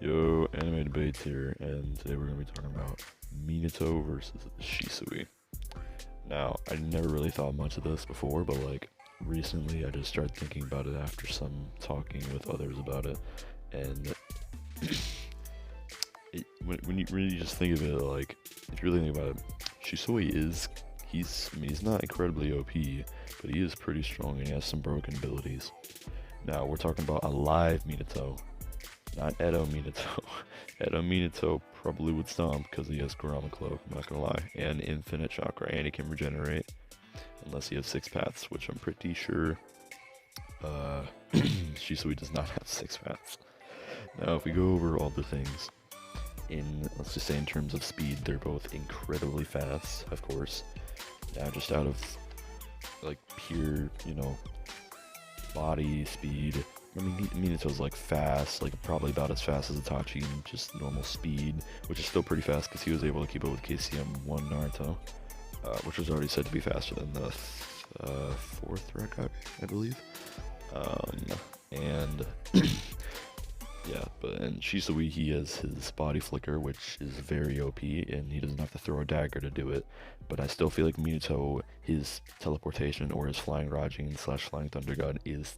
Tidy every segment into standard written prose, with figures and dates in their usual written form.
Yo, anime debates here, and today we're gonna be talking about Minato versus Shisui. Now, I never really thought much of this before, but like recently I just started thinking about it after some talking with others about it, and when you really just think of it, like if you really think about it, Shisui he's not incredibly OP, but he is pretty strong and he has some broken abilities. Now we're talking about a live Minato, not Edo Minato. Edo Minato probably would stomp because he has Kurama Cloak, I'm not gonna lie, and infinite chakra, and he can regenerate unless he has 6 paths, which I'm pretty sure Shisui does not have 6 paths. Now, if we go over all the things, let's just say in terms of speed, they're both incredibly fast, of course. Now, just out of like pure, body speed. I mean, Minato's like fast, like probably about as fast as Itachi in just normal speed, which is still pretty fast because he was able to keep up with KCM1 Naruto, which was already said to be faster than the fourth record, I believe. And yeah, and Shisui, he has his body flicker, which is very OP, and he doesn't have to throw a dagger to do it. But I still feel like Minato, his teleportation or his flying Rajin / flying Thunder God is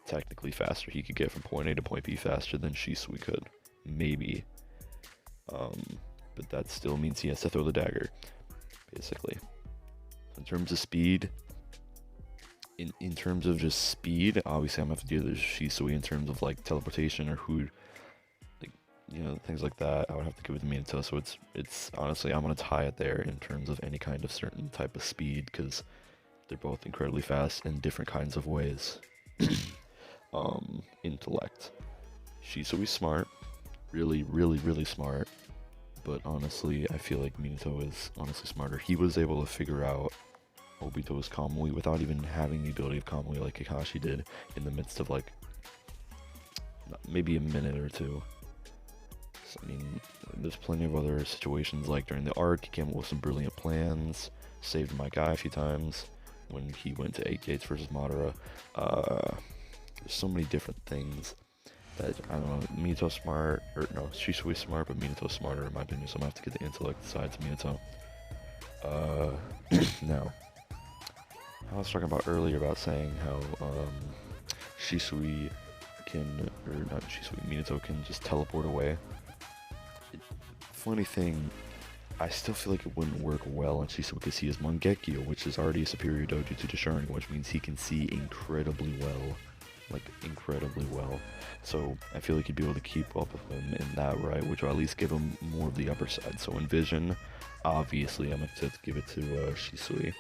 technically faster. He could get from point A to point B faster than Shisui could, maybe. But that still means he has to throw the dagger, basically. In terms of speed, in terms of just speed, obviously I'm gonna have to do the Shisui. In terms of like teleportation or who, like things like that, I would have to give it to Minato. So it's honestly, I'm gonna tie it there in terms of any kind of certain type of speed because they're both incredibly fast in different kinds of ways. Intellect. Shisui's smart, really, really, really smart. But honestly, I feel like Minato is honestly smarter. He was able to figure out Obito's Kamui without even having the ability of Kamui like Kakashi did in the midst of like maybe a minute or two. So, I mean, there's plenty of other situations like during the arc, he came up with some brilliant plans, saved my guy a few times when he went to 8 Gates versus Madara. There's so many different things that, I don't know, Minato's smart, or no, Shisui's smart, but Minato's smarter in my opinion, so I'm gonna have to get the intellect side to Minato. Now, I was talking about earlier about saying how Shisui can, or not Shisui, Minato can just teleport away. Funny thing, I still feel like it wouldn't work well on Shisui because he has Mangekyou, which is already a superior dojutsu to Sharingan, which means he can see incredibly well. Like, incredibly well. So, I feel like he'd be able to keep up with him in that right, which will at least give him more of the upper side. So, in Vision, obviously, I'm going to give it to Shisui.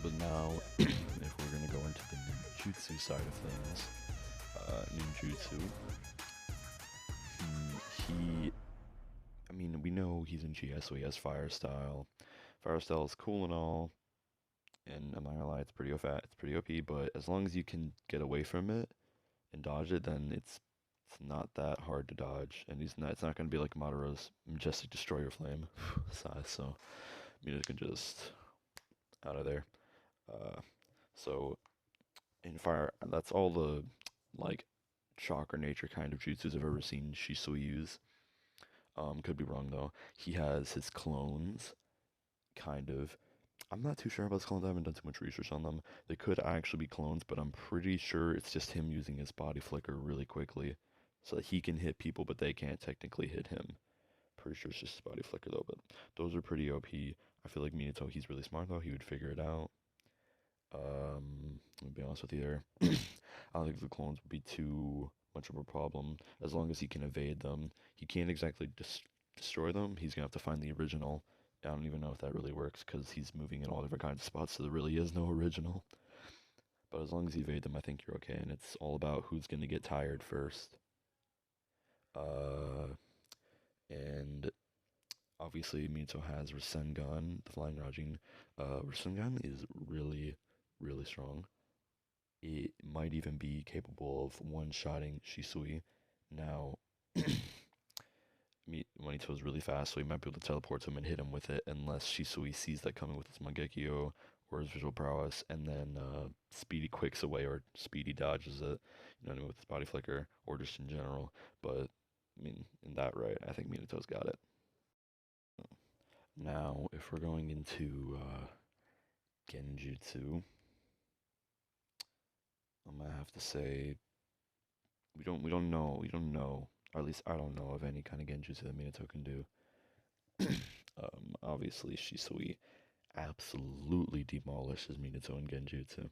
But now, if we're going to go into the ninjutsu side of things, ninjutsu, I mean, we know he's in GS, so he has Fire Style. Fire Style is cool and all, and I'm not gonna lie, it's pretty OP, but as long as you can get away from it and dodge it, then it's not that hard to dodge, and it's not gonna be like Madara's Majestic Destroyer Flame size, so Minato can just out of there. So in Fire, that's all the like chakra nature kind of jutsus I've ever seen Shisui use. Could be wrong though. He has his clones, kind of. I'm not too sure about his clones. I haven't done too much research on them. They could actually be clones, but I'm pretty sure it's just him using his body flicker really quickly, so that he can hit people, but they can't technically hit him. Pretty sure it's just his body flicker though. But those are pretty OP. I feel like Minato, he's really smart though. He would figure it out. I'll be honest with you there. I don't think the clones would be too much of a problem as long as he can evade them. He can't exactly destroy them. He's gonna have to find the original. I don't even know if that really works because he's moving in all different kinds of spots, so there really is no original. But as long as you evade them, I think you're okay, and it's all about who's gonna get tired first. And obviously Minato has Rasengan, the Flying Rajin. Rasengan is really, really strong. It might even be capable of one-shotting Shisui. Now, Manito's really fast, so he might be able to teleport to him and hit him with it, unless Shisui sees that coming with his Mangekyou, or his visual prowess, and then Speedy quicks away or Speedy dodges it, with his body flicker, or just in general. But I mean, in that right, I think Minato's got it. Now, if we're going into Genjutsu, I'm gonna have to say we don't know, or at least I don't know of any kind of Genjutsu that Minato can do. Obviously Shisui absolutely demolishes Minato in Genjutsu,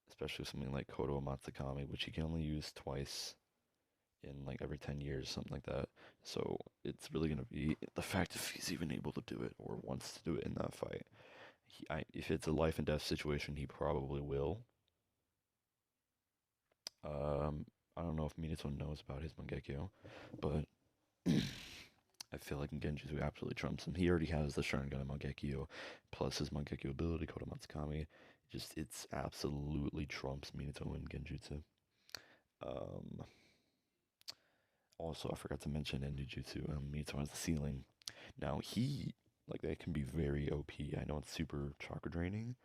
especially with something like Kotoamatsukami, which he can only use twice in like every 10 years, something like that. So it's really gonna be the fact if he's even able to do it or wants to do it in that fight. If it's a life and death situation, he probably will. Um, I don't know if Minato knows about his Mangekyou, but I feel like in Genjutsu absolutely trumps him. He already has the Sharingan Mangekyou, plus his Mangekyou ability, Kotoamatsukami. It's absolutely trumps Minato in Genjutsu. Um, Also, I forgot to mention in Ninjutsu, Minato has the ceiling. Now, that can be very OP. I know it's super chakra draining,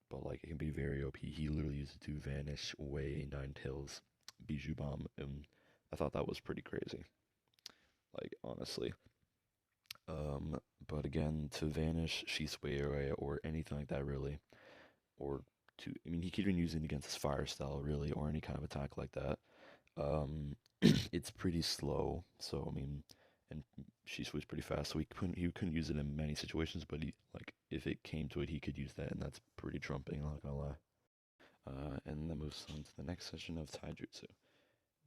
but, like, it can be very OP. He literally used to do Vanish, WAYYY, Nine Tails, Bijou Bomb, and I thought that was pretty crazy. Like, honestly. But again, to Vanish, Shisui or anything like that, really, or he could even use it against his fire style, really, or any kind of attack like that. Um, it's pretty slow, so and Shisui's pretty fast, so he couldn't use it in many situations, but if it came to it, he could use that, and that's pretty trumping, I'm not gonna lie. And that moves on to the next session of Taijutsu.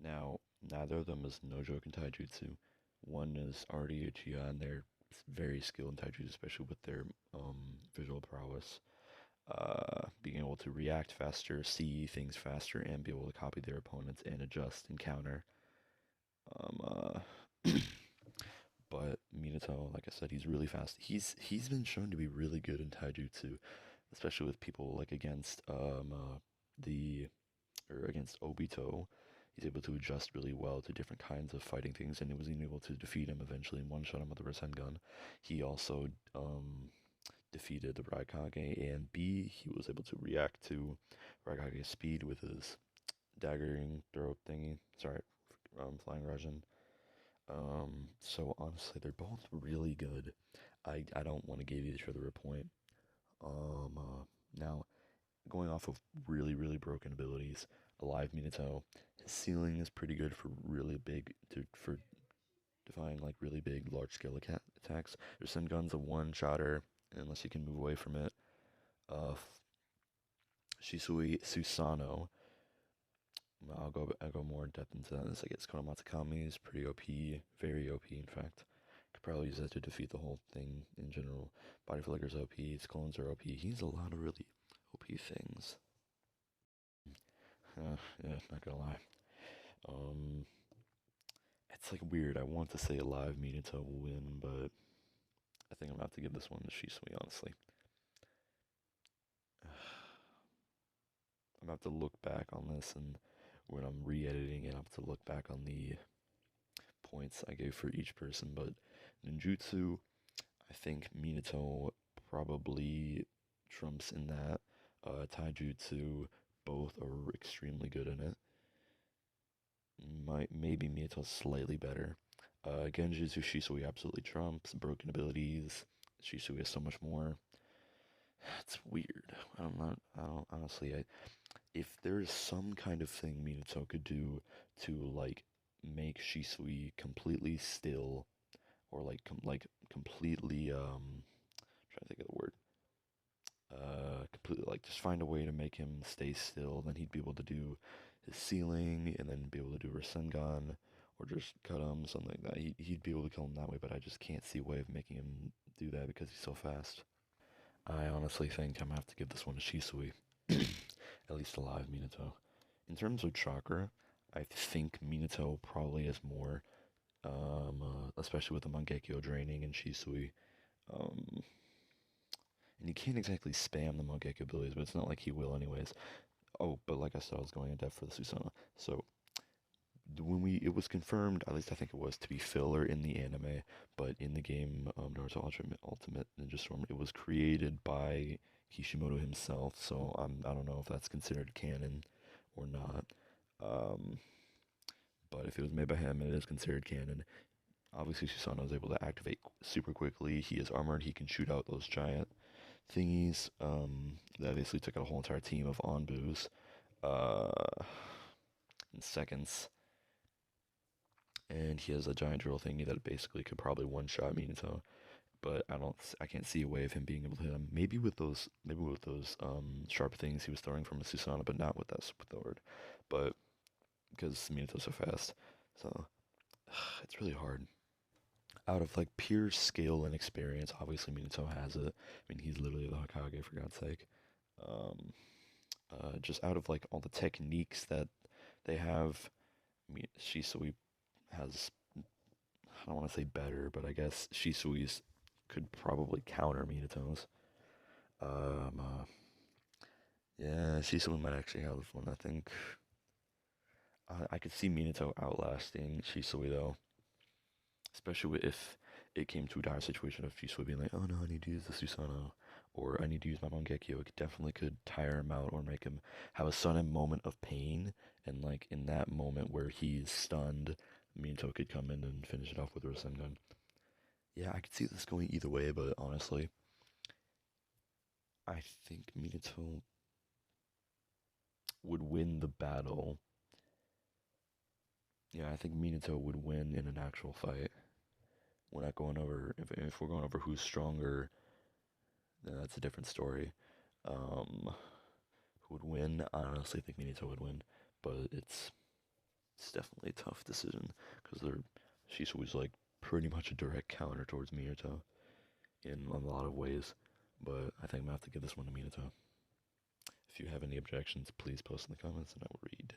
Now, neither of them is no joke in Taijutsu. One is already Uchiha, and they're very skilled in Taijutsu, especially with their visual prowess. Being able to react faster, see things faster, and be able to copy their opponents and adjust and counter. Um, uh, but Minato, like I said, he's really fast. He's been shown to be really good in Taijutsu, especially with people like the against Obito. He's able to adjust really well to different kinds of fighting things, and he was even able to defeat him eventually and one-shot him with the Rasengan. He also defeated the Raikage, and B, he was able to react to Raikage's speed with his daggering throw thingy. Sorry, flying Rasen. So honestly, they're both really good. I don't want to give each other a point. Now, going off of really, really broken abilities, Alive Minato, his ceiling is pretty good for really for defying like really big, large scale attacks. Your Sengun's a one-shotter, unless you can move away from it. Uh, Shisui Susanoo. I'll go more in depth into that. I guess Kotoamatsukami is pretty OP, very OP in fact. Could probably use that to defeat the whole thing in general. Body Flicker's OP, his clones are OP. He's a lot of really OP things. Yeah, not gonna lie. Um, it's like weird. I want to say Alive Minato will win, but I think I'm about to give this one to Shisui, honestly. I'm about to look back on this, and when I'm re-editing it, I'm about to look back on the points I gave for each person. But Ninjutsu, I think Minato probably trumps in that. Taijutsu, both are extremely good in it. Maybe Minato's slightly better. Genjutsu, Shisui absolutely trumps. Broken abilities, Shisui has so much more. It's weird. I don't honestly. If there's some kind of thing Minato could do to like make Shisui completely still, or completely trying to think of the word. Completely like just find a way to make him stay still, then he'd be able to do his ceiling, and then be able to do Rasengan, or just cut him, something like that. He'd be able to kill him that way, but I just can't see a way of making him do that because he's so fast. I honestly think I'm gonna have to give this one to Shisui. At least alive Minato. In terms of chakra, I think Minato probably has more, especially with the Mangekyou draining and Shisui. Um, and you can't exactly spam the Mangekyou abilities, but it's not like he will anyways. Oh, but like I said, I was going in depth for the Susanoo. So, it was confirmed, at least I think it was, to be filler in the anime, but in the game Naruto Ultimate Ninja Storm, it was created by Kishimoto himself, so I don't know if that's considered canon or not. Um, but if it was made by him, it is considered canon. Obviously, Susanoo is able to activate super quickly. He is armored. He can shoot out those giant thingies. That basically took out a whole entire team of Anbus uh, in seconds. And he has a giant drill thingy that basically could probably one-shot Minato. But I can't see a way of him being able to hit him. Maybe with those sharp things he was throwing from Susanoo, but not with that sword. But because Minato's so fast, so it's really hard. Out of like pure skill and experience, obviously Minato has it. I mean, he's literally the Kage for God's sake. Um, just out of like all the techniques that they have, I mean, Shisui has, I don't want to say better, but I guess Shisui's could probably counter Minato's. Um, uh, yeah, Shisui might actually have one. I think I could see Minato outlasting Shisui though, especially if it came to a dire situation of Shisui being like, "Oh no, I need to use the Susanoo," or "I need to use my Mangekyou." It definitely could tire him out or make him have a sudden moment of pain, and like in that moment where he's stunned, Minato could come in and finish it off with Rasengan. Yeah, I could see this going either way, but honestly, I think Minato would win the battle. Yeah, I think Minato would win in an actual fight. We're not going over if we're going over who's stronger, then that's a different story. Um, who would win? I honestly think Minato would win, but it's definitely a tough decision because she's always like pretty much a direct counter towards Minato in a lot of ways. But I think I'm gonna have to give this one to Minato. If you have any objections, please post in the comments and I will read.